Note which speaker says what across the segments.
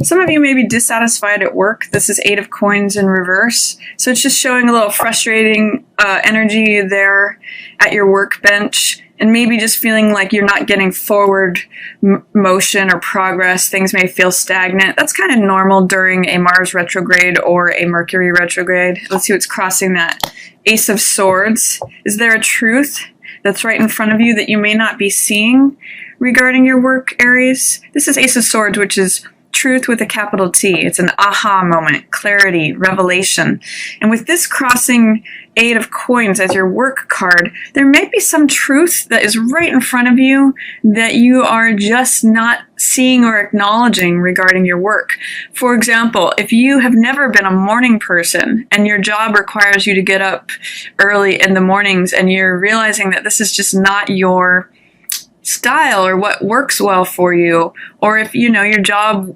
Speaker 1: Some of you may be dissatisfied at work. This is 8 of Coins in reverse. So it's just showing a little frustrating energy there at your workbench, and maybe just feeling like you're not getting forward motion or progress. Things may feel stagnant. That's kind of normal during a Mars retrograde or a Mercury retrograde. Let's see what's crossing that. Ace of Swords. Is there a truth that's right in front of you that you may not be seeing regarding your work, Aries? This is Ace of Swords, which is truth with a capital T. It's an aha moment, clarity, revelation. And with this crossing 8 of Coins as your work card, there may be some truth that is right in front of you that you are just not seeing or acknowledging regarding your work. For example, if you have never been a morning person and your job requires you to get up early in the mornings and you're realizing that this is just not your style or what works well for you, or if you know your job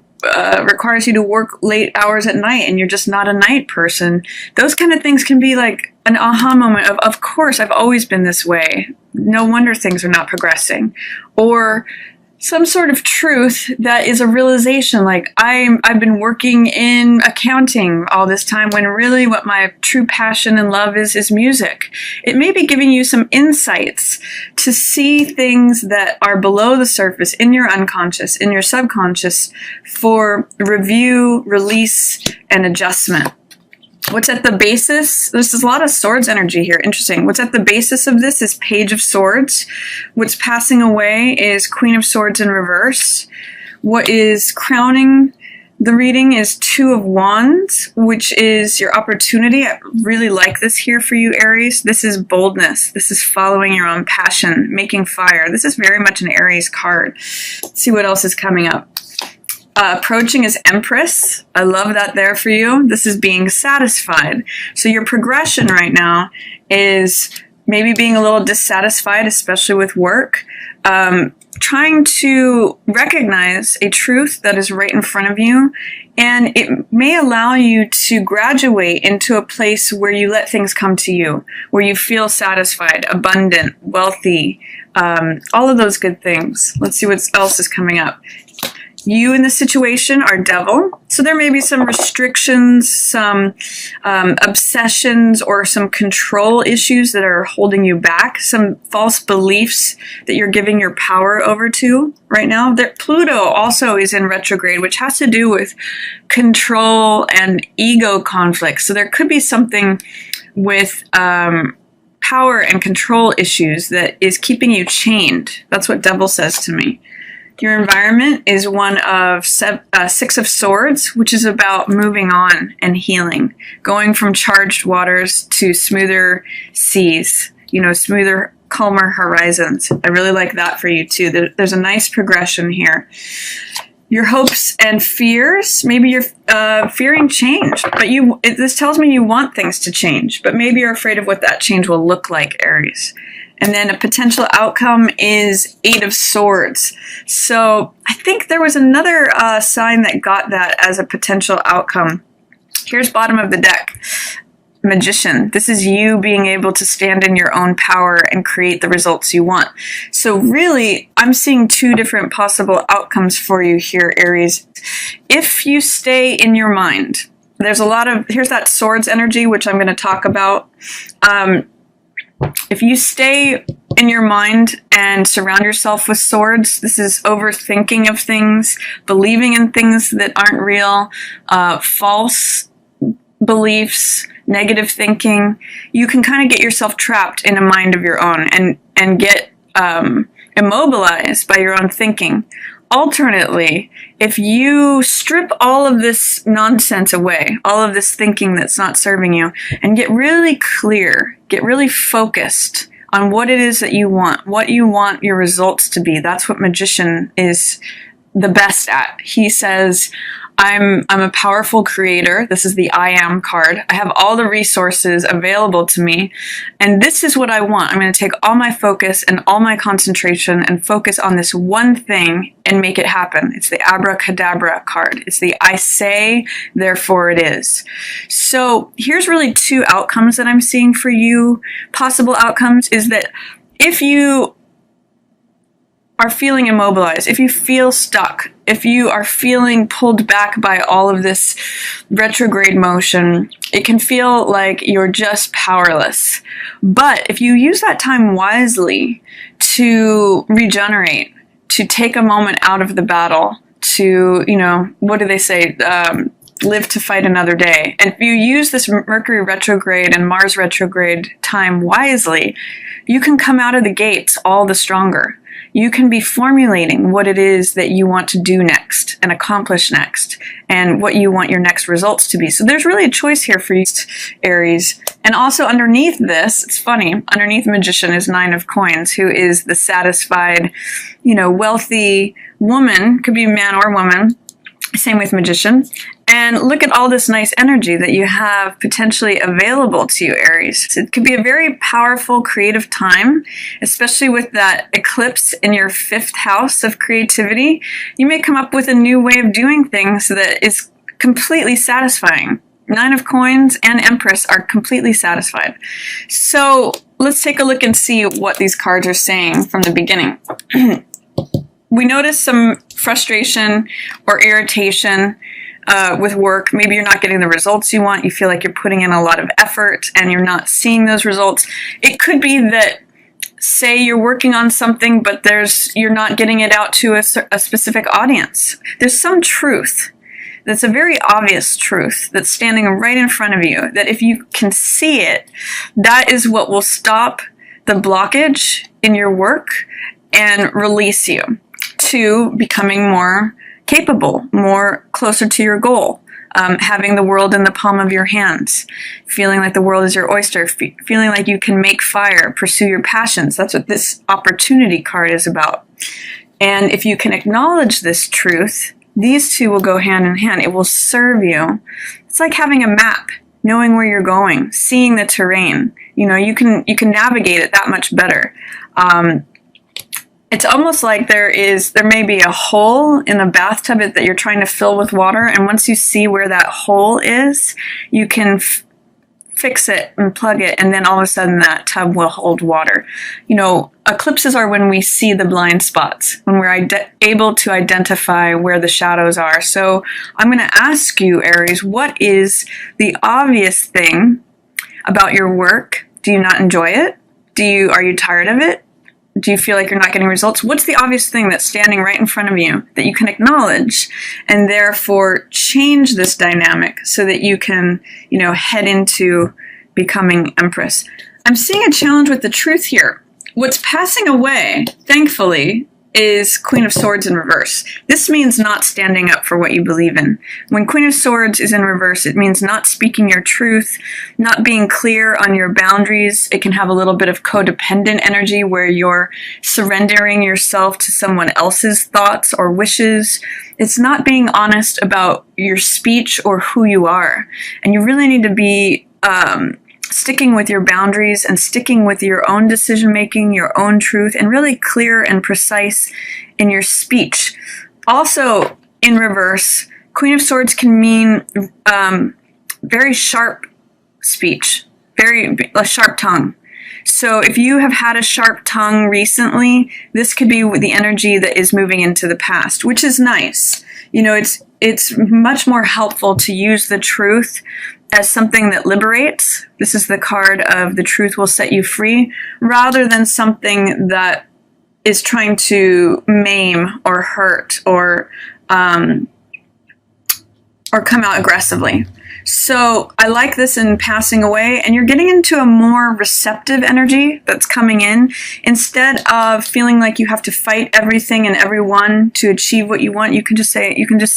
Speaker 1: requires you to work late hours at night and you're just not a night person, those kind of things can be like an aha moment of course, I've always been this way. No wonder things are not progressing. Or some sort of truth that is a realization, like I've been working in accounting all this time when really what my true passion and love is music. It may be giving you some insights to see things that are below the surface in your unconscious, in your subconscious, for review, release, and adjustment. What's at the basis? There's a lot of swords energy here. Interesting. What's at the basis of this is Page of Swords. What's passing away is Queen of Swords in reverse. What is crowning the reading is 2 of Wands, which is your opportunity. I really like this here for you, Aries. This is boldness. This is following your own passion, making fire. This is very much an Aries card. Let's see what else is coming up. Approaching is Empress. I love that there for you. This is being satisfied. So your progression right now is maybe being a little dissatisfied, especially with work. Trying to recognize a truth that is right in front of you, and it may allow you to graduate into a place where you let things come to you, where you feel satisfied, abundant, wealthy, all of those good things. Let's see what else is coming up. You in this situation are Devil. So there may be some restrictions, some obsessions, or some control issues that are holding you back, some false beliefs that you're giving your power over to right now. Pluto also is in retrograde, which has to do with control and ego conflicts. So there could be something with power and control issues that is keeping you chained. That's what Devil says to me. Your environment is one of 6 of Swords, which is about moving on and healing, going from charged waters to smoother seas, smoother, calmer horizons. I really like that for you too. There's a nice progression here. Your hopes and fears, maybe you're fearing change, but this tells me you want things to change, but maybe you're afraid of what that change will look like, Aries. And then a potential outcome is 8 of Swords. So I think there was another sign that got that as a potential outcome. Here's bottom of the deck. Magician. This is you being able to stand in your own power and create the results you want. So really, I'm seeing 2 different possible outcomes for you here, Aries. If you stay in your mind, here's that Swords energy, which I'm going to talk about. If you stay in your mind and surround yourself with swords, this is overthinking of things, believing in things that aren't real, false beliefs, negative thinking, you can kind of get yourself trapped in a mind of your own and get immobilized by your own thinking. Alternately, if you strip all of this nonsense away, all of this thinking that's not serving you, and get really clear, get really focused on what it is that you want, what you want your results to be. That's what Magician is the best at. He says, I'm a powerful creator. This is the I am card. I have all the resources available to me, and this is what I want. I'm going to take all my focus and all my concentration and focus on this one thing and make it happen. It's the abracadabra card. It's the I say, therefore it is. So here's really 2 outcomes that I'm seeing for you. Possible outcomes is that if you are feeling immobilized, if you feel stuck, if you are feeling pulled back by all of this retrograde motion, it can feel like you're just powerless. But if you use that time wisely to regenerate, to take a moment out of the battle, to, what do they say? Live to fight another day. And if you use this Mercury retrograde and Mars retrograde time wisely, you can come out of the gates all the stronger. You can be formulating what it is that you want to do next and accomplish next, and what you want your next results to be. So there's really a choice here for you, Aries. And also underneath this, it's funny, underneath Magician is 9 of Coins, who is the satisfied, wealthy woman, could be man or woman. Same with Magician. And look at all this nice energy that you have potentially available to you, Aries. It could be a very powerful, creative time, especially with that eclipse in your 5th house of creativity. You may come up with a new way of doing things that is completely satisfying. 9 of Coins and Empress are completely satisfied. So let's take a look and see what these cards are saying from the beginning. We notice some frustration or irritation with work. Maybe you're not getting the results you want. You feel like you're putting in a lot of effort and you're not seeing those results. It could be that, say you're working on something, but you're not getting it out to a specific audience. There's some truth that's a very obvious truth that's standing right in front of you, that if you can see it, that is what will stop the blockage in your work and release you to becoming more capable, more closer to your goal, having the world in the palm of your hands, feeling like the world is your oyster, feeling like you can make fire, pursue your passions. That's what this opportunity card is about. And if you can acknowledge this truth, these two will go hand in hand. It will serve you. It's like having a map, knowing where you're going, seeing the terrain. You can navigate it that much better. It's almost like there may be a hole in a bathtub that you're trying to fill with water, and once you see where that hole is, you can fix it and plug it, and then all of a sudden that tub will hold water. Eclipses are when we see the blind spots, when we're able to identify where the shadows are. So I'm going to ask you, Aries, what is the obvious thing about your work? Do you not enjoy it? Are you tired of it? Do you feel like you're not getting results? What's the obvious thing that's standing right in front of you that you can acknowledge and therefore change this dynamic so that you can, head into becoming Empress? I'm seeing a challenge with the truth here. What's passing away, thankfully, is Queen of Swords in reverse. This means not standing up for what you believe in. When Queen of Swords is in reverse, it means not speaking your truth, not being clear on your boundaries. It can have a little bit of codependent energy where you're surrendering yourself to someone else's thoughts or wishes. It's not being honest about your speech or who you are. And you really need to be sticking with your boundaries and sticking with your own decision-making, your own truth, and really clear and precise in your speech. Also, in reverse, Queen of Swords can mean very sharp speech, a sharp tongue. So if you have had a sharp tongue recently, this could be the energy that is moving into the past, which is nice. It's much more helpful to use the truth as something that liberates. This is the card of the truth will set you free, rather than something that is trying to maim or hurt or come out aggressively. So I like this in passing away, and you're getting into a more receptive energy that's coming in. Instead of feeling like you have to fight everything and everyone to achieve what you want, you can just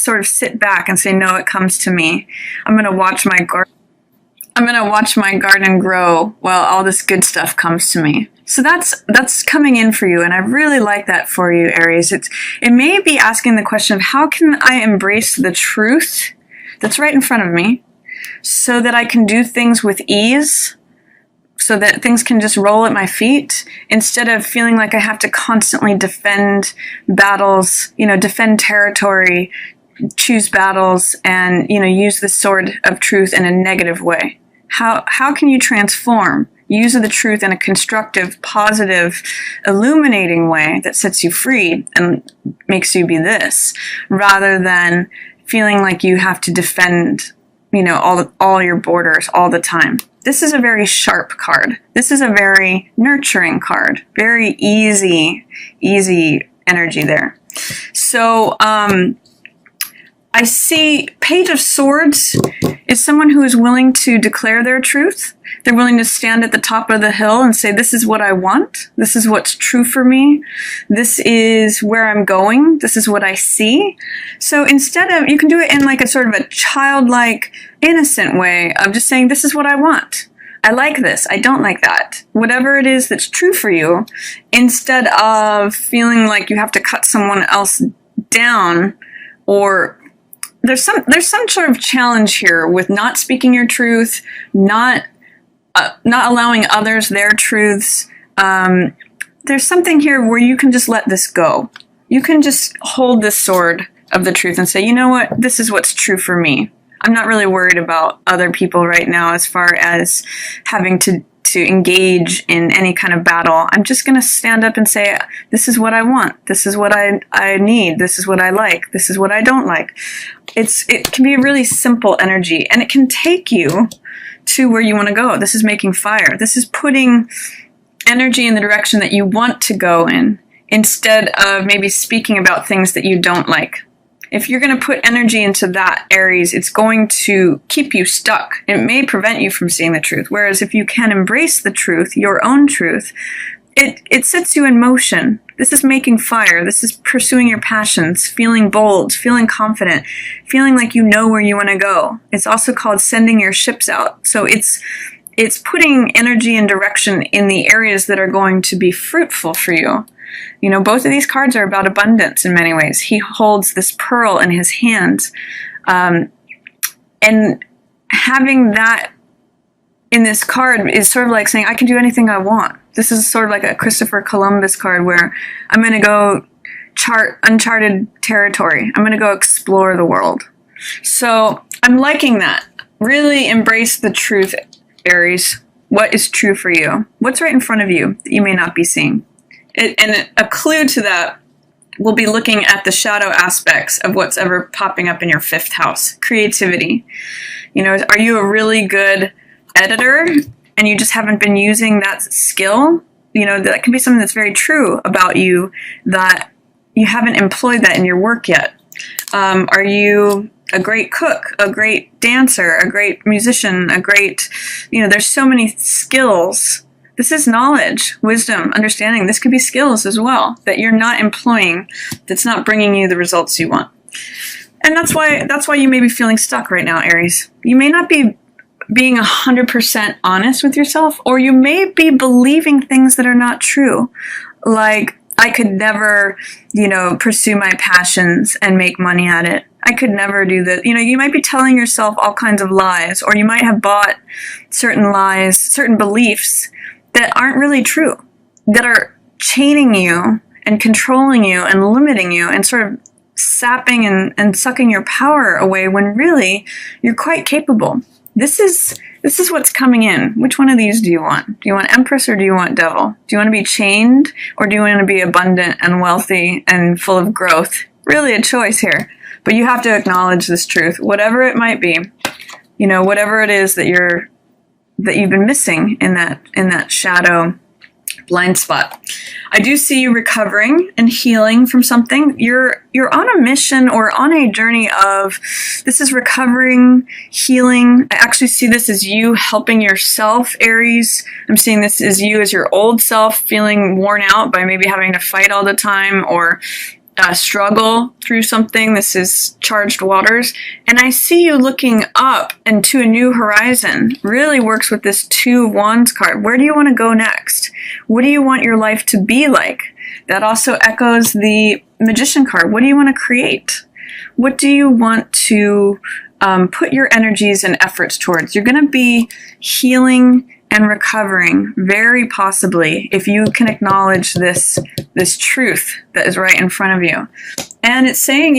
Speaker 1: sort of sit back and say, no, it comes to me. I'm going to watch my garden grow while all this good stuff comes to me. So that's coming in for you, and I really like that for you, Aries. It may be asking the question of how can I embrace the truth that's right in front of me, so that I can do things with ease, so that things can just roll at my feet, instead of feeling like I have to constantly defend battles, defend territory, choose battles, and, use the sword of truth in a negative way. How can you transform Use the truth in a constructive, positive, illuminating way that sets you free and makes you be this, rather than feeling like you have to defend, all your borders all the time. This is a very sharp card. This is a very nurturing card. Very easy energy there. So, I see Page of Swords is someone who is willing to declare their truth. They're willing to stand at the top of the hill and say, this is what I want. This is what's true for me. This is where I'm going. This is what I see. So instead of, you can do it in like a sort of a childlike, innocent way of just saying, this is what I want. I like this. I don't like that. Whatever it is that's true for you, instead of feeling like you have to cut someone else down, or there's some sort of challenge here with not speaking your truth, not allowing others their truths. There's something here where you can just let this go. You can just hold this sword of the truth and say, you know what? This is what's true for me. I'm not really worried about other people right now as far as having to engage in any kind of battle. I'm just going to stand up and say, this is what I want. This is what I need. This is what I like. This is what I don't like. It can be a really simple energy, and it can take you to where you want to go. This is making fire. This is putting energy in the direction that you want to go in, instead of maybe speaking about things that you don't like. If you're going to put energy into that, Aries, it's going to keep you stuck. It may prevent you from seeing the truth. Whereas if you can embrace the truth, your own truth, it sets you in motion. This is making fire. This is pursuing your passions, feeling bold, feeling confident, feeling like you know where you want to go. It's also called sending your ships out. So it's putting energy and direction in the areas that are going to be fruitful for you. Both of these cards are about abundance in many ways. He holds this pearl in his hands. And having that in this card is sort of like saying, I can do anything I want. This is sort of like a Christopher Columbus card where I'm going to go chart uncharted territory. I'm going to go explore the world. So I'm liking that. Really embrace the truth, Aries. What is true for you? What's right in front of you that you may not be seeing? And a clue to that will be looking at the shadow aspects of what's ever popping up in your 5th house. Creativity. Are you a really good editor and you just haven't been using that skill? That can be something that's very true about you, that you haven't employed that in your work yet. Are you a great cook, a great dancer, a great musician, there's so many skills. This is knowledge, wisdom, understanding. This could be skills as well that you're not employing, that's not bringing you the results you want. And that's why you may be feeling stuck right now, Aries. You may not be being 100% honest with yourself, or you may be believing things that are not true. Like, I could never, pursue my passions and make money at it. I could never do that. You might be telling yourself all kinds of lies, or you might have bought certain lies, certain beliefs that aren't really true, that are chaining you and controlling you and limiting you and sort of sapping and sucking your power away, when really you're quite capable. This is what's coming in. Which one of these do you want? Do you want Empress or do you want Devil? Do you want to be chained or do you want to be abundant and wealthy and full of growth? Really a choice here. But you have to acknowledge this truth, whatever it might be. Whatever it is that you've been missing in that shadow blind spot. I do see you recovering and healing from something. You're on a mission or on a journey of, this is recovering, healing. I actually see this as you helping yourself, Aries. I'm seeing this as you as your old self feeling worn out by maybe having to fight all the time or struggle through something. This is charged waters. And I see you looking up into a new horizon. Really works with this 2 of Wands card. Where do you want to go next? What do you want your life to be like? That also echoes the Magician card. What do you want to create? What do you want to put your energies and efforts towards? You're going to be healing and recovering, very possibly, if you can acknowledge this truth that is right in front of you. And it's saying,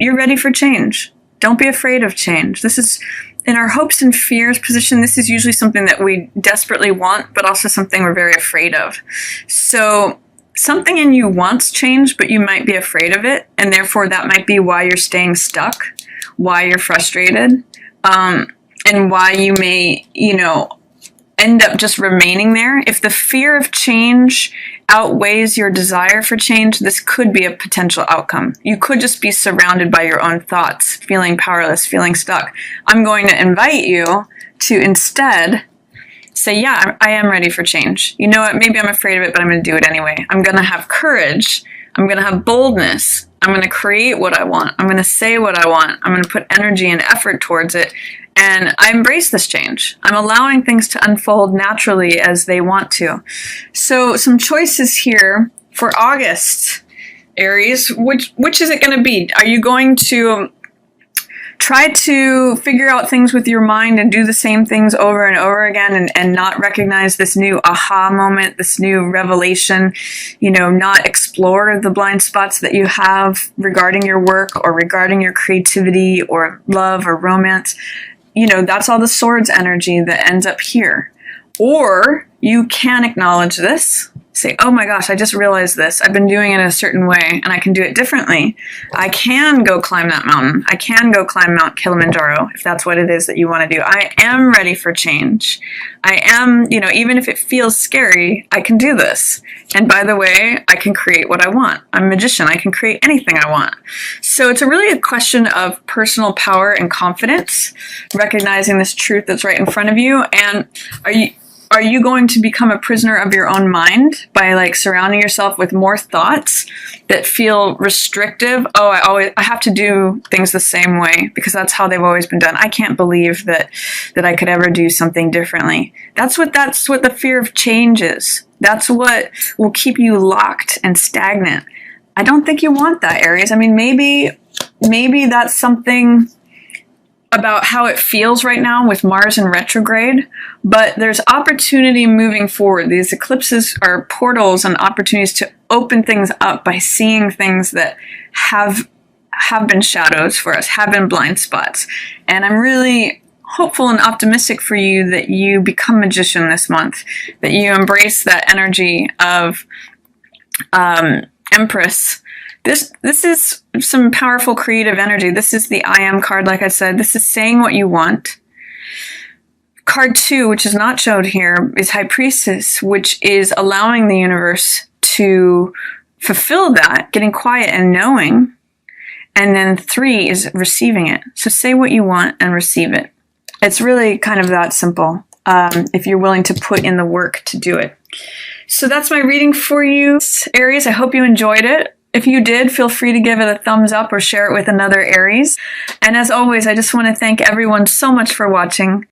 Speaker 1: you're ready for change. Don't be afraid of change. This is in our hopes and fears position, this is usually something that we desperately want, but also something we're very afraid of. So something in you wants change, but you might be afraid of it, and therefore that might be why you're staying stuck, why you're frustrated, and why you may, end up just remaining there. If the fear of change outweighs your desire for change, this could be a potential outcome. You could just be surrounded by your own thoughts, feeling powerless, feeling stuck. I'm going to invite you to instead say, yeah, I am ready for change. You know what? Maybe I'm afraid of it, but I'm going to do it anyway. I'm going to have courage. I'm going to have boldness. I'm going to create what I want. I'm going to say what I want. I'm going to put energy and effort towards it. And I embrace this change. I'm allowing things to unfold naturally as they want to. So some choices here for August, Aries. Which is it going to be? Are you going to try to figure out things with your mind and do the same things over and over again and not recognize this new aha moment, this new revelation, not explore the blind spots that you have regarding your work or regarding your creativity or love or romance? That's all the swords energy that ends up here. Or you can acknowledge this, say, oh my gosh, I just realized this. I've been doing it in a certain way and I can do it differently. I can go climb that mountain. I can go climb Mount Kilimanjaro if that's what it is that you want to do. I am ready for change. I am, even if it feels scary, I can do this. And by the way, I can create what I want. I'm a magician. I can create anything I want. So it's really a question of personal power and confidence, recognizing this truth that's right in front of you. And are you going to become a prisoner of your own mind by surrounding yourself with more thoughts that feel restrictive? Oh, I have to do things the same way because that's how they've always been done. I can't believe that I could ever do something differently. That's what the fear of change is. That's what will keep you locked and stagnant. I don't think you want that, Aries. I mean, maybe that's something about how it feels right now with Mars in retrograde, but there's opportunity moving forward. These eclipses are portals and opportunities to open things up by seeing things that have been shadows for us, have been blind spots. And I'm really hopeful and optimistic for you that you become magician this month, that you embrace that energy of Empress. This is some powerful creative energy. This is the I am card, like I said. This is saying what you want. Card 2, which is not showed here, is High Priestess, which is allowing the universe to fulfill that, getting quiet and knowing. And then 3 is receiving it. So say what you want and receive it. It's really kind of that simple, if you're willing to put in the work to do it. So that's my reading for you, Aries. I hope you enjoyed it. If you did, feel free to give it a thumbs up or share it with another Aries. And as always, I just want to thank everyone so much for watching.